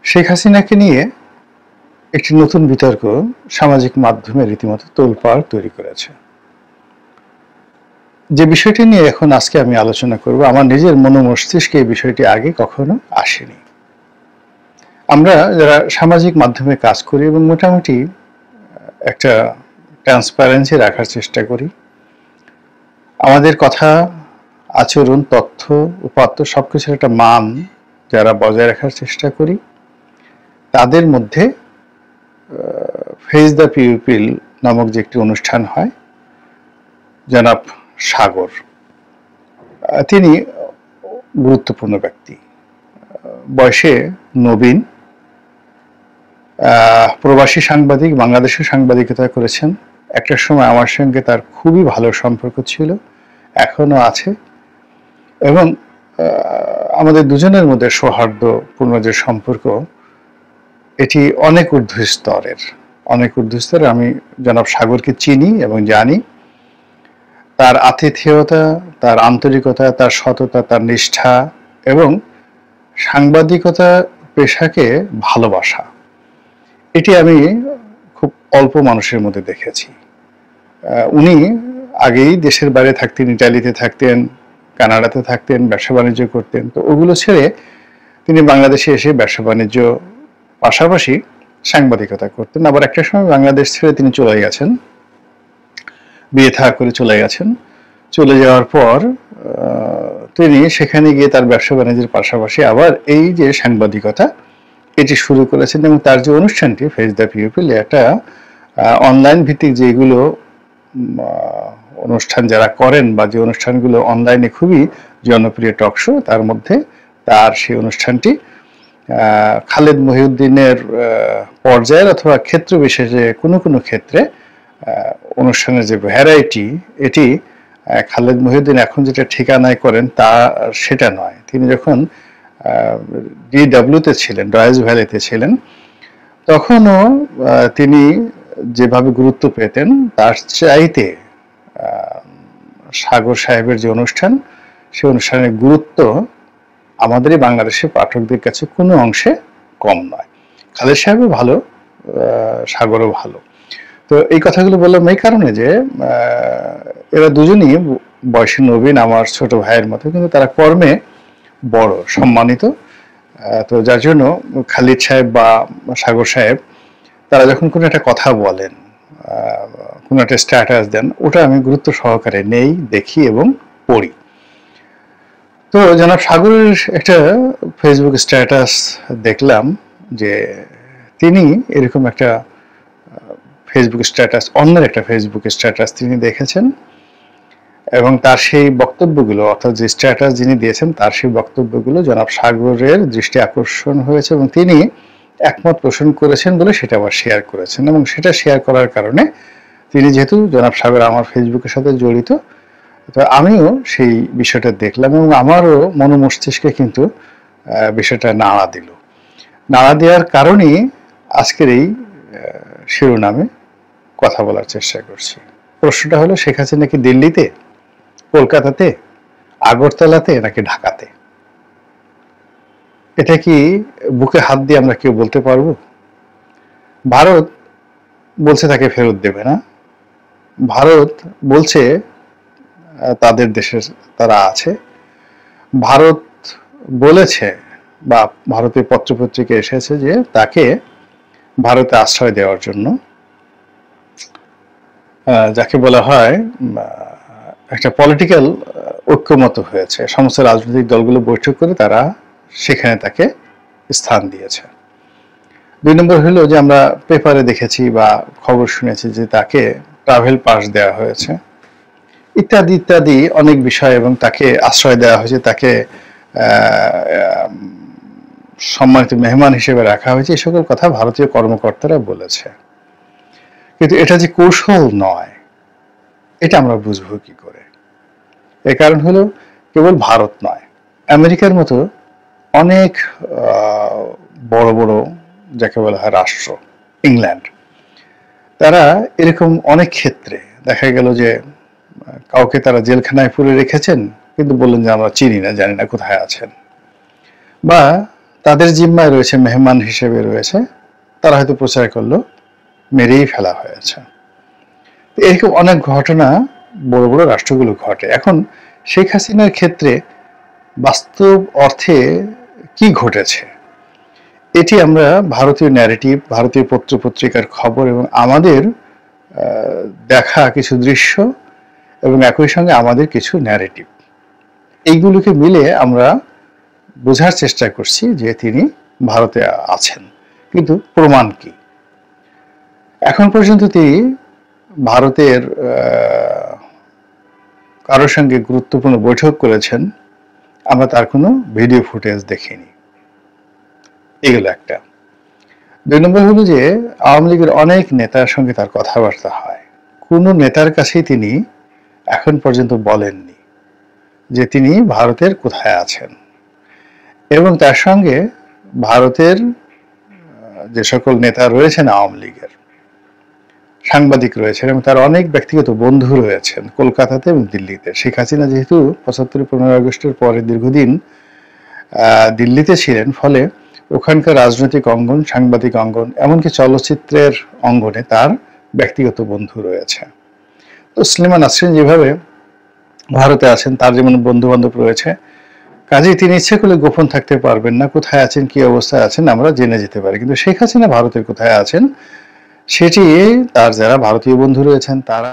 শেখ হাসিনাকে নিয়ে একটি নতুন বিতর্ক সামাজিক মাধ্যমে রীতিমতো তোলপাড় তৈরি করেছে। যে বিষয়টি নিয়ে এখন আজকে আমি আলোচনা করব, আমার নিজের মস্তিষ্কে এই বিষয়টি আগে কখনো আসেনি। আমরা যারা সামাজিক মাধ্যমে কাজ করি এবং মোটামুটি একটা ট্রান্সপারেন্সি রাখার চেষ্টা করি, আমাদের কথা, আচরণ, তথ্য, উপাত্ত সবকিছুর একটা মান যারা বজায় রাখার চেষ্টা করি, তাদের মধ্যে ফেস দ্য পিউপিল নামক যে একটি অনুষ্ঠান হয়, জনাব সাগর তিনি গুরুত্বপূর্ণ ব্যক্তি, বয়সে নবীন, প্রবাসী সাংবাদিক, বাংলাদেশে সাংবাদিকতা করেছেন। একটা সময় আমার সঙ্গে তার খুবই ভালো সম্পর্ক ছিল, এখনো আছে, এবং আমাদের দুজনের মধ্যে সৌহার্দ্যপূর্ণ যে সম্পর্ক, এটি অনেক ঊর্ধ্বস্তরের। আমি জনাব সাগরকে চিনি এবং জানি। তার আতিথেয়তা, তার আন্তরিকতা, তার সততা, তার নিষ্ঠা এবং সাংবাদিকতা পেশাকে ভালোবাসা, এটি আমি খুব অল্প মানুষের মধ্যে দেখেছি। উনি আগেই দেশের বাইরে থাকতেন, ইটালিতে থাকতেন, কানাডাতে থাকতেন, ব্যবসা বাণিজ্য করতেন। তো ওগুলো ছেড়ে তিনি বাংলাদেশে এসে ব্যবসা বাণিজ্য পাশাপাশি সাংবাদিকতা করতেন। আবার একটা সময় বাংলাদেশ ছেড়ে তিনি চলে গেছেন, বিয়ে থা করে চলে গেছেন। চলে যাওয়ার পর তিনি সেখানে গিয়ে তার ব্যবসা বাণিজ্যের পাশাপাশি আবার এই যে সাংবাদিকতা, এটি শুরু করেছেন। এবং তার যে অনুষ্ঠানটি ফেস দ্য পিউপিল, একটা অনলাইন ভিত্তিক যেগুলো অনুষ্ঠান যারা করেন বা যে অনুষ্ঠানগুলো অনলাইনে খুবই জনপ্রিয় টক শো, তার মধ্যে তার সেই অনুষ্ঠানটি খালেদ মহিউদ্দিনের পর্যায়ের অথবা ক্ষেত্র বিশেষে কোনো কোনো ক্ষেত্রে অনুষ্ঠানের যে ভ্যারাইটি, এটি খালেদ মহিউদ্দিন এখন যেটা ঠিকানায় করেন তা সেটা নয়। তিনি যখন ডিডব্লিউতে ছিলেন, ডয়েস ভ্যালিতে ছিলেন, তখনও তিনি যেভাবে গুরুত্ব পেতেন তার চাইতে সাগর সাহেবের যে অনুষ্ঠান, সেই অনুষ্ঠানের গুরুত্ব আমাদেরই বাংলাদেশের পাঠকদের কাছে কোনো অংশে কম নয়। খালেদ সাহেবও ভালো, সাগরও ভালো। তো এই কথাগুলো বললাম এই কারণে যে এরা দুজনই বয়সে নবীন, আমার ছোট ভাইয়ের মতো, কিন্তু তারা কর্মে বড়, সম্মানিত। তো যার জন্য খালিদ সাহেব বা সাগর সাহেব তারা যখন কোনো একটা কথা বলেন, কোনো একটা স্ট্যাটাস দেন, ওটা আমি গুরুত্ব সহকারে নেই, দেখি এবং পড়ি। তো জনাব সাগরের একটা ফেসবুক স্ট্যাটাস দেখলাম যে তিনি এরকম একটা ফেসবুক স্ট্যাটাস, অন্যের একটা ফেসবুক স্ট্যাটাস তিনি দেখেছেন, এবং তার সেই বক্তব্যগুলো, অর্থাৎ যে স্ট্যাটাস যিনি দিয়েছেন তার সেই বক্তব্যগুলো জনাব সাগরের দৃষ্টি আকর্ষণ হয়েছে এবং তিনি একমত পোষণ করেছেন বলে সেটা আবার শেয়ার করেছেন। এবং সেটা শেয়ার করার কারণে তিনি, যেহেতু জনাব সাগর আমার ফেসবুকের সাথে জড়িত, তো আমিও সেই বিষয়টা দেখলাম এবং আমারও মস্তিষ্কে কিন্তু বিষয়টা নাড়া দেওয়ার কারণেই আজকের এই শিরোনামে কথা বলার চেষ্টা করছি। প্রশ্নটা হলো, শেখ হাসিনা কি দিল্লিতে, কলকাতাতে, আগরতলাতে নাকি ঢাকাতে? এটা কি বুকে হাত দিয়ে আমরা কেউ বলতে পারবো? ভারত বলছে তাকে ফেরত দেবে না, ভারত বলছে তাদের দেশে তারা আছে, ভারত বলেছে বা ভারতের পত্রপত্রিকা এসেছে যে তাকে ভারতে আশ্রয় দেওয়ার জন্য, যাকে বলা হয় একটা পলিটিক্যাল ঐক্যমত হয়েছে, সমস্ত রাজনৈতিক দলগুলো বৈঠক করে তারা সেখানে তাকে স্থান দিয়েছে। 2 নম্বর হলো যে আমরা পেপারে দেখেছি বা খবর শুনেছি যে তাকে ট্রাভেল পাস দেওয়া হয়েছে, ইত্যাদি ইত্যাদি অনেক বিষয়, এবং তাকে আশ্রয় দেওয়া হয়েছে, তাকে সম্মানিত মেহমান হিসেবে রাখা হয়েছে। এই সকল কথা ভারতীয় কর্মকর্তারা বলেছে, কিন্তু এটা যে কৌশল নয়, এটা আমরা বুঝবো কি করে? এর কারণ হলো, কেবল ভারত নয়, আমেরিকার মতো অনেক বড় বড় যাকে বলা হয় রাষ্ট্র, ইংল্যান্ড, তারা এরকম অনেক ক্ষেত্রে দেখা গেল যে কাউকে তারা জেলখানায় পুরে রেখেছেন, কিন্তু বললেন যে আমরা চিনি না, জানি না কোথায় আছেন, বা তাদের জিম্মায় রয়েছে, মেহমান হিসেবে রয়েছে, তারা হয়তো প্রচার করলো মেরেই ফেলা হয়েছে। এরকম অনেক ঘটনা বড় বড় রাষ্ট্রগুলো ঘটে। এখন শেখ হাসিনার ক্ষেত্রে বাস্তব অর্থে কি ঘটেছে এটি আমরা ভারতীয় ন্যারেটিভ, ভারতীয় পত্রপত্রিকার খবর এবং আমাদের দেখা কিছু দৃশ্য এবং একই সঙ্গে আমাদের কিছু ন্যারেটিভ, এইগুলোকে মিলে আমরা বোঝার চেষ্টা করছি যে তিনি ভারতে আছেন। কিন্তু প্রমাণ কি? এখন পর্যন্ত তিনি ভারতের কারোর সঙ্গে গুরুত্বপূর্ণ বৈঠক করেছেন, আমরা তার কোনো ভিডিও ফুটেজ দেখিনি। এগুলো একটা। 2 নম্বর হলো যে আওয়ামী লীগের অনেক নেতার সঙ্গে তার কথাবার্তা হয়, কোনো নেতার কাছেই তিনি এখন পর্যন্ত বলেননি যে তিনি ভারতের কোথায় আছেন। এবং তার সঙ্গে ভারতের যে সকল নেতা রয়েছেন আওয়ামী লীগের, সাংবাদিক রয়েছেন এবং তার অনেক ব্যক্তিগত বন্ধু রয়েছেন কলকাতাতে এবং দিল্লিতে। শেখ হাসিনা যেহেতু 75-15 আগস্টের পরে দীর্ঘদিন দিল্লিতে ছিলেন, ফলে ওখানকার রাজনৈতিক অঙ্গন, সাংবাদিক অঙ্গন, এমনকি চলচ্চিত্রের অঙ্গনে তার ব্যক্তিগত বন্ধু রয়েছে। তো সলিমান নাসরিন যেভাবে ভারতে আছেন, তার যেমন বন্ধু বান্ধব রয়েছে, কাজেই তিনি ইচ্ছে করলে গোপন থাকতে পারবেন না। কোথায় আছেন, কি অবস্থায় আছেন আমরা জেনে যেতে পারি, কিন্তু শেখ হাসিনা ভারতের কোথায় আছেন সেটি তার যারা ভারতীয় বন্ধু রয়েছেন তারা